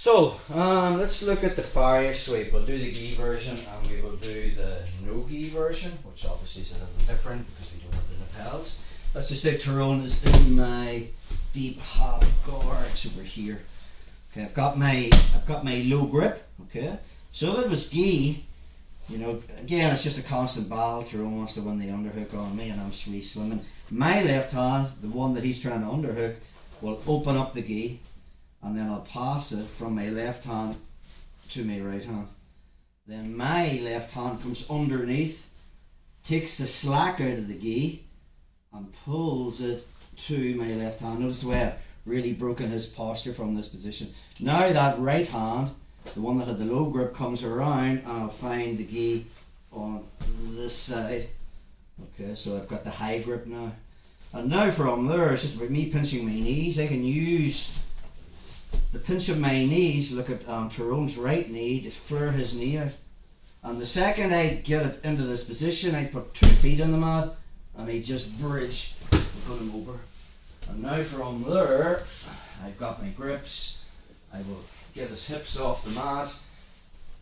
Let's look at the Faria sweep. We'll do the gi version and we will do the no gi version, which obviously is a little different because we don't have the lapels. Let's just say Tyrone is in my deep half guards over here. Okay, I've got my low grip. Okay, so if it was gi, you know, again it's just a constant battle. Tyrone wants to win the underhook on me and I'm free swimming. My left hand, the one that he's trying to underhook, will open up the gi. And then I'll pass it from my left hand to my right hand. Then my left hand comes underneath, takes the slack out of the gi and pulls it to my left hand. Notice the way I've really broken his posture from this position. Now that right hand, the one that had the low grip, comes around and I'll find the gi on this side. Okay, so I've got the high grip now. And now from there, it's just about me pinching my knees. I can use the pinch of my knees, look at Tyrone's right knee, just flare his knee out. And the second I get it into this position, I put 2 feet on the mat and I just bridge and put him over. And now from there, I've got my grips. I will get his hips off the mat.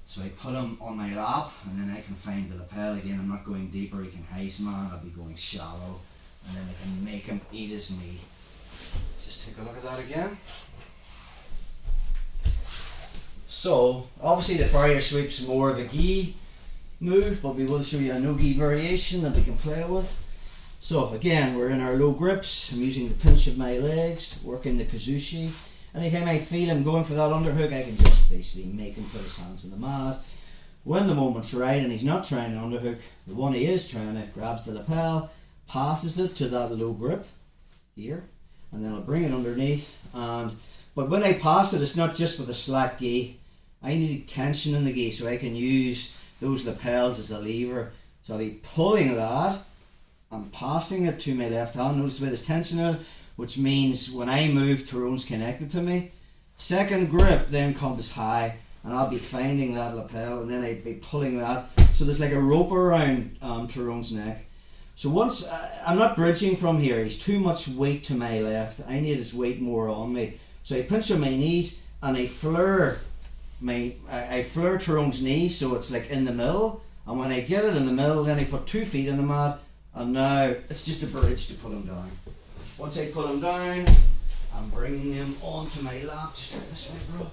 So I put him on my lap and then I can find the lapel again. I'm not going deeper, he can heist man, I'll be going shallow. And then I can make him eat his knee. Just take a look at that again. So, obviously the Faria sweep's more of a gi move, but we will show you a no gi variation that we can play with. So again, we're in our low grips. I'm using the pinch of my legs, working the kazushi. Anytime I feel him going for that underhook, I can just basically make him put his hands on the mat. When the moment's right and he's not trying to underhook, the one he is trying to grabs the lapel, passes it to that low grip here, and then I'll bring it underneath. But when I pass it, it's not just with a slack gi. I need tension in the gi, so I can use those lapels as a lever. So I'll be pulling that and passing it to my left hand. Notice the way there's tension in it, which means when I move, Tyrone's connected to me. Second grip then comes high, and I'll be finding that lapel, and then I'll be pulling that. So there's like a rope around Tyrone's neck. So once, I'm not bridging from here, he's too much weight to my left. I need his weight more on me. So I pinch on my knees and I flare Tyrone's knee so it's like in the middle. And when I get it in the middle, then I put 2 feet on the mat, and now it's just a bridge to put him down. Once I put him down, I'm bringing him onto my lap, just like this way, bro.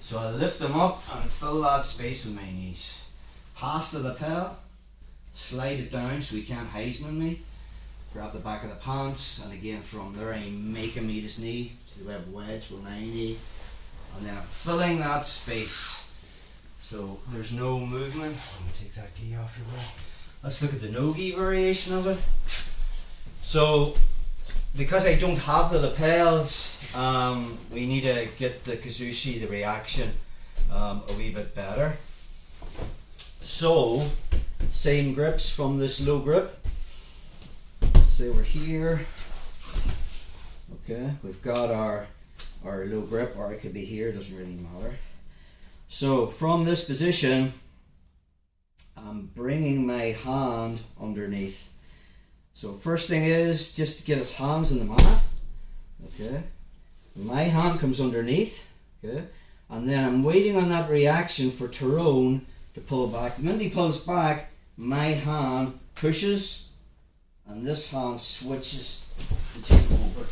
So I lift him up and fill that space with my knees. Pass the lapel, slide it down so he can't Heisman me. Grab the back of the pants, and again from there I make him eat his knee. So we have wedge with my knee, and then I'm filling that space. So there's no movement. I'm going to take that gi off your way. Let's look at the no gi variation of it. So because I don't have the lapels, we need to get the kazushi, the reaction, a wee bit better. So same grips from this low grip. Say we're here. Okay, we've got our low grip, or it could be here, doesn't really matter. So from this position, I'm bringing my hand underneath. So first thing is just to get his hands on the mat. Okay, my hand comes underneath. Okay, and then I'm waiting on that reaction for Tyrone to pull back. The minute he pulls back, my hand pushes and this hand switches to take over.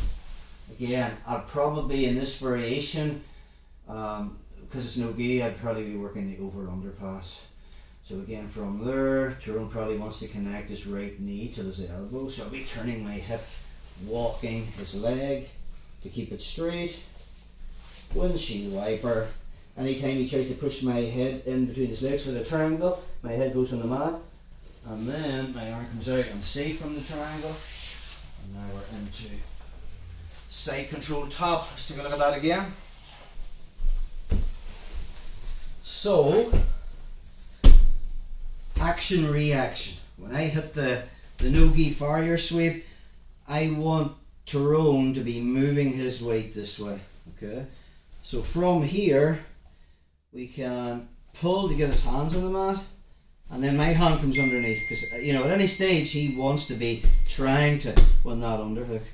Again, I'd probably in this variation, because it's no gi, I'd probably be working the over-under pass. So again, from there, Tyrone probably wants to connect his right knee to his elbow, so I'll be turning my hip, walking his leg to keep it straight. Windshield wiper. Anytime he tries to push my head in between his legs for the triangle, my head goes on the mat. And then my arm comes out, I'm safe from the triangle. And now we're into side control top. Let's take a look at that again. So, action reaction. When I hit the no-gi Faria sweep, I want Tyrone to be moving his weight this way. Okay? So from here, we can pull to get his hands on the mat. And then my hand comes underneath, because at any stage he wants to be trying to win that underhook.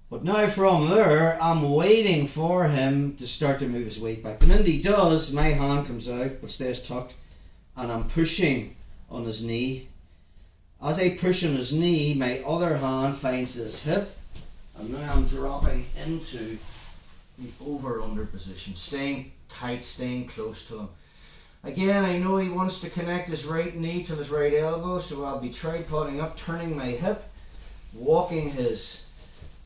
But now from there, I'm waiting for him to start to move his weight back. The minute he does, my hand comes out but stays tucked, and I'm pushing on his knee. As I push on his knee, my other hand finds this hip, and now I'm dropping into the over-under position, staying tight, staying close to him. Again, I know he wants to connect his right knee to his right elbow, so I'll be tripoding up, turning my hip, walking his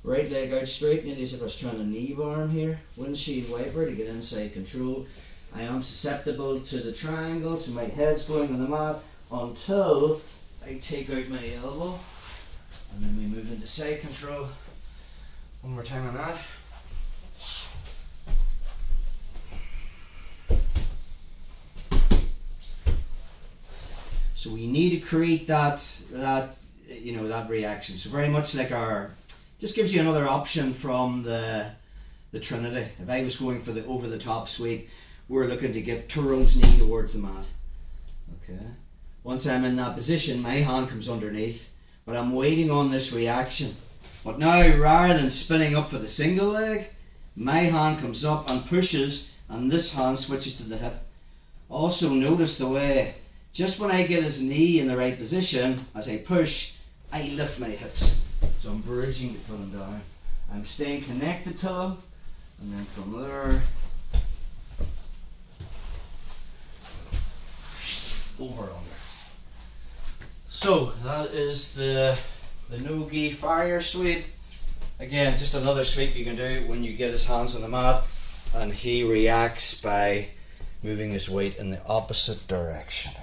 right leg out straight, nearly as if I was trying to knee bar him here. Windshield wiper to get inside control. I am susceptible to the triangle, so my head's going on the mat until I take out my elbow, and then we move into side control. One more time on that. So we need to create that reaction. So very much like just gives you another option from the Trinity. If I was going for the over the top sweep, we're looking to get Tyrone's knee towards the mat. Okay. Once I'm in that position, my hand comes underneath, but I'm waiting on this reaction. But now, rather than spinning up for the single leg, my hand comes up and pushes, and this hand switches to the hip. Also notice the way, just when I get his knee in the right position, as I push, I lift my hips. So I'm bridging to put him down. I'm staying connected to him, and then from there, over under. So that is the no-gi Faria sweep. Again, just another sweep you can do when you get his hands on the mat and he reacts by moving his weight in the opposite direction.